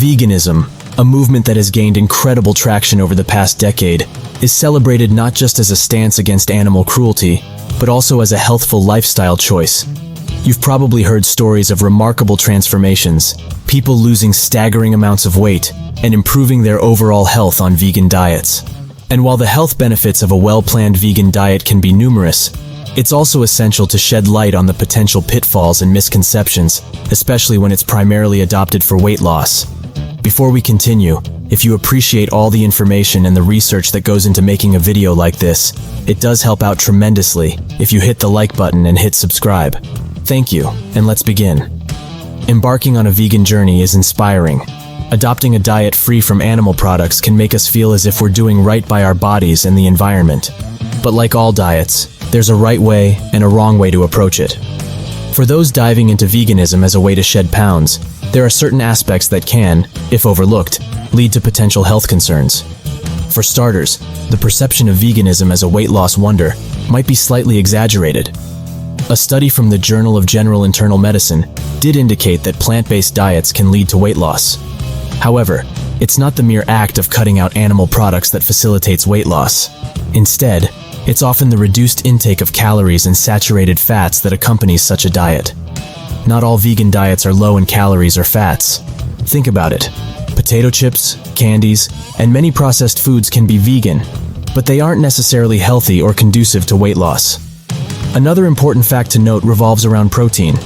Veganism, a movement that has gained incredible traction over the past decade, is celebrated not just as a stance against animal cruelty, but also as a healthful lifestyle choice. You've probably heard stories of remarkable transformations, people losing staggering amounts of weight, and improving their overall health on vegan diets. And while the health benefits of a well-planned vegan diet can be numerous, it's also essential to shed light on the potential pitfalls and misconceptions, especially when it's primarily adopted for weight loss. Before we continue, if you appreciate all the information and the research that goes into making a video like this, it does help out tremendously if you hit the like button and hit subscribe. Thank you, and let's begin. Embarking on a vegan journey is inspiring. Adopting a diet free from animal products can make us feel as if we're doing right by our bodies and the environment. But like all diets, there's a right way and a wrong way to approach it. For those diving into veganism as a way to shed pounds, there are certain aspects that can, if overlooked, lead to potential health concerns. For starters, the perception of veganism as a weight loss wonder might be slightly exaggerated. A study from the Journal of General Internal Medicine did indicate that plant-based diets can lead to weight loss. However, it's not the mere act of cutting out animal products that facilitates weight loss. Instead, it's often the reduced intake of calories and saturated fats that accompanies such a diet. Not all vegan diets are low in calories or fats. Think about it. Potato chips, candies, and many processed foods can be vegan, but they aren't necessarily healthy or conducive to weight loss. Another important fact to note revolves around protein.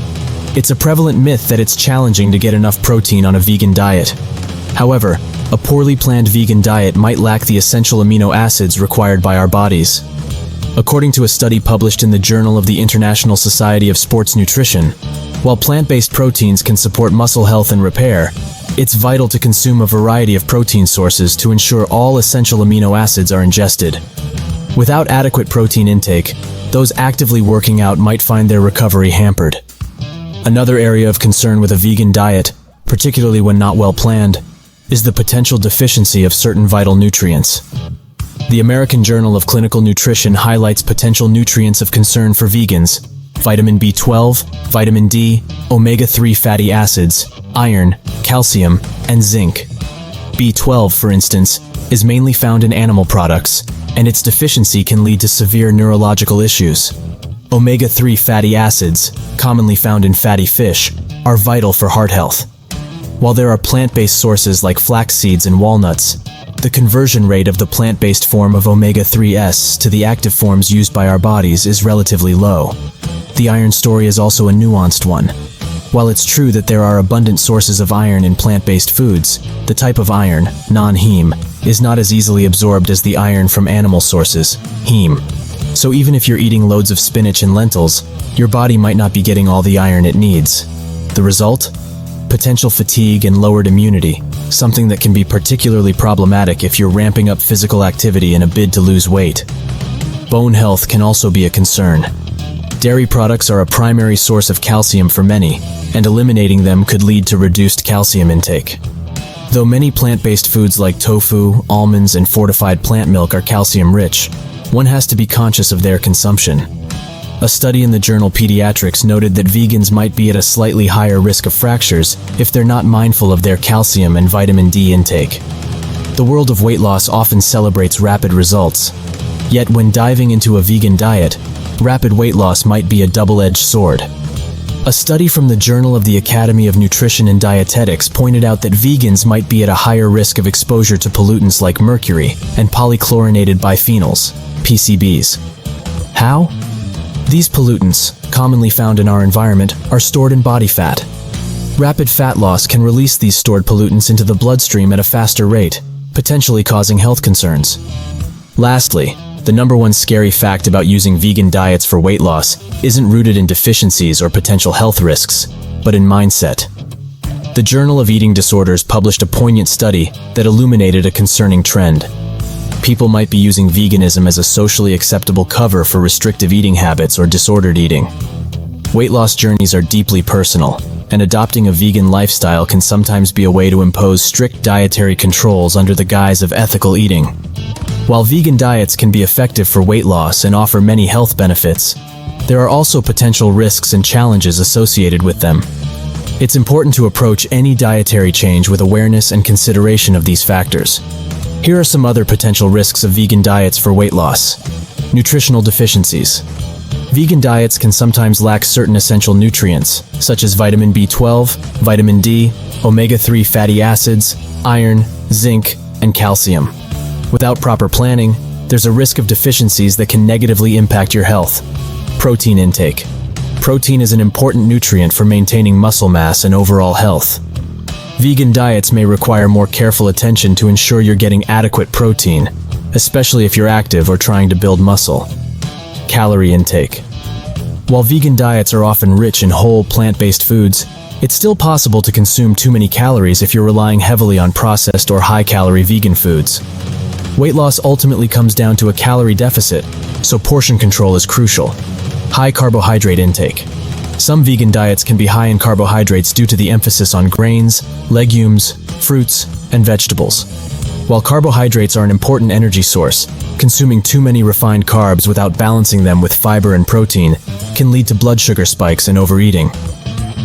It's a prevalent myth that it's challenging to get enough protein on a vegan diet. However, a poorly planned vegan diet might lack the essential amino acids required by our bodies. According to a study published in the Journal of the International Society of Sports Nutrition, while plant-based proteins can support muscle health and repair, it's vital to consume a variety of protein sources to ensure all essential amino acids are ingested. Without adequate protein intake, those actively working out might find their recovery hampered. Another area of concern with a vegan diet, particularly when not well planned, is the potential deficiency of certain vital nutrients. The American Journal of Clinical Nutrition highlights potential nutrients of concern for vegans: vitamin B12, vitamin D, omega-3 fatty acids, iron, calcium, and zinc. B12, for instance, is mainly found in animal products, and its deficiency can lead to severe neurological issues. Omega-3 fatty acids, commonly found in fatty fish, are vital for heart health. While there are plant-based sources like flax seeds and walnuts, the conversion rate of the plant-based form of omega-3s to the active forms used by our bodies is relatively low. The iron story is also a nuanced one. While it's true that there are abundant sources of iron in plant-based foods, the type of iron, non-heme, is not as easily absorbed as the iron from animal sources, heme. So even if you're eating loads of spinach and lentils, your body might not be getting all the iron it needs. The result? Potential fatigue and lowered immunity, something that can be particularly problematic if you're ramping up physical activity in a bid to lose weight. Bone health can also be a concern. Dairy products are a primary source of calcium for many, and eliminating them could lead to reduced calcium intake. Though many plant-based foods like tofu, almonds, and fortified plant milk are calcium-rich, one has to be conscious of their consumption. A study in the journal Pediatrics noted that vegans might be at a slightly higher risk of fractures if they're not mindful of their calcium and vitamin D intake. The world of weight loss often celebrates rapid results. Yet when diving into a vegan diet, rapid weight loss might be a double-edged sword. A study from the Journal of the Academy of Nutrition and Dietetics pointed out that vegans might be at a higher risk of exposure to pollutants like mercury and polychlorinated biphenyls, PCBs. How? These pollutants, commonly found in our environment, are stored in body fat. Rapid fat loss can release these stored pollutants into the bloodstream at a faster rate, potentially causing health concerns. Lastly, the number one scary fact about using vegan diets for weight loss isn't rooted in deficiencies or potential health risks, but in mindset. The Journal of Eating Disorders published a poignant study that illuminated a concerning trend. People might be using veganism as a socially acceptable cover for restrictive eating habits or disordered eating. Weight loss journeys are deeply personal, and adopting a vegan lifestyle can sometimes be a way to impose strict dietary controls under the guise of ethical eating. While vegan diets can be effective for weight loss and offer many health benefits, there are also potential risks and challenges associated with them. It's important to approach any dietary change with awareness and consideration of these factors. Here are some other potential risks of vegan diets for weight loss. Nutritional deficiencies. Vegan diets can sometimes lack certain essential nutrients, such as vitamin B12, vitamin D, omega-3 fatty acids, iron, zinc, and calcium. Without proper planning, there's a risk of deficiencies that can negatively impact your health. Protein intake. Protein is an important nutrient for maintaining muscle mass and overall health. Vegan diets may require more careful attention to ensure you're getting adequate protein, especially if you're active or trying to build muscle. Calorie intake. While vegan diets are often rich in whole, plant-based foods, it's still possible to consume too many calories if you're relying heavily on processed or high-calorie vegan foods. Weight loss ultimately comes down to a calorie deficit, so portion control is crucial. High carbohydrate intake. Some vegan diets can be high in carbohydrates due to the emphasis on grains, legumes, fruits, and vegetables. While carbohydrates are an important energy source, consuming too many refined carbs without balancing them with fiber and protein can lead to blood sugar spikes and overeating.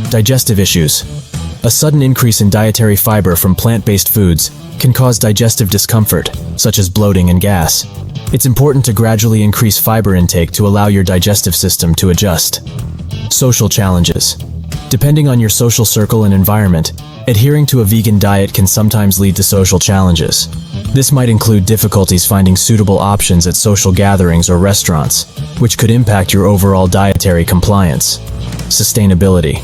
Digestive issues. A sudden increase in dietary fiber from plant-based foods can cause digestive discomfort, such as bloating and gas. It's important to gradually increase fiber intake to allow your digestive system to adjust. Social challenges. Depending on your social circle and environment, adhering to a vegan diet can sometimes lead to social challenges. This might include difficulties finding suitable options at social gatherings or restaurants, which could impact your overall dietary compliance. Sustainability.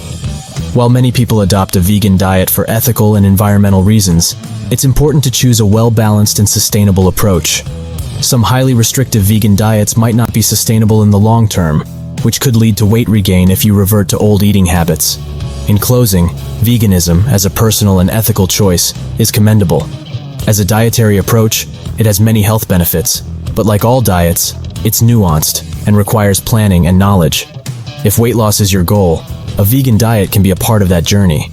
While many people adopt a vegan diet for ethical and environmental reasons, it's important to choose a well-balanced and sustainable approach. Some highly restrictive vegan diets might not be sustainable in the long term, which could lead to weight regain if you revert to old eating habits. In closing, veganism, as a personal and ethical choice, is commendable. As a dietary approach, it has many health benefits, but like all diets, it's nuanced and requires planning and knowledge. If weight loss is your goal, a vegan diet can be a part of that journey.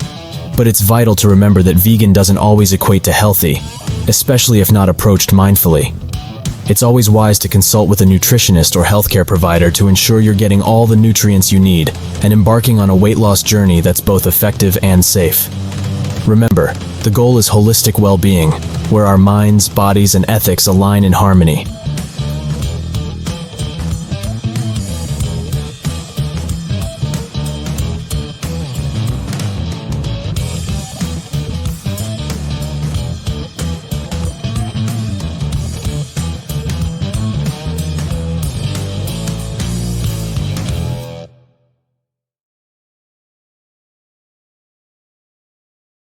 But it's vital to remember that vegan doesn't always equate to healthy, especially if not approached mindfully. It's always wise to consult with a nutritionist or healthcare provider to ensure you're getting all the nutrients you need and embarking on a weight loss journey that's both effective and safe. Remember, the goal is holistic well-being, where our minds, bodies, and ethics align in harmony.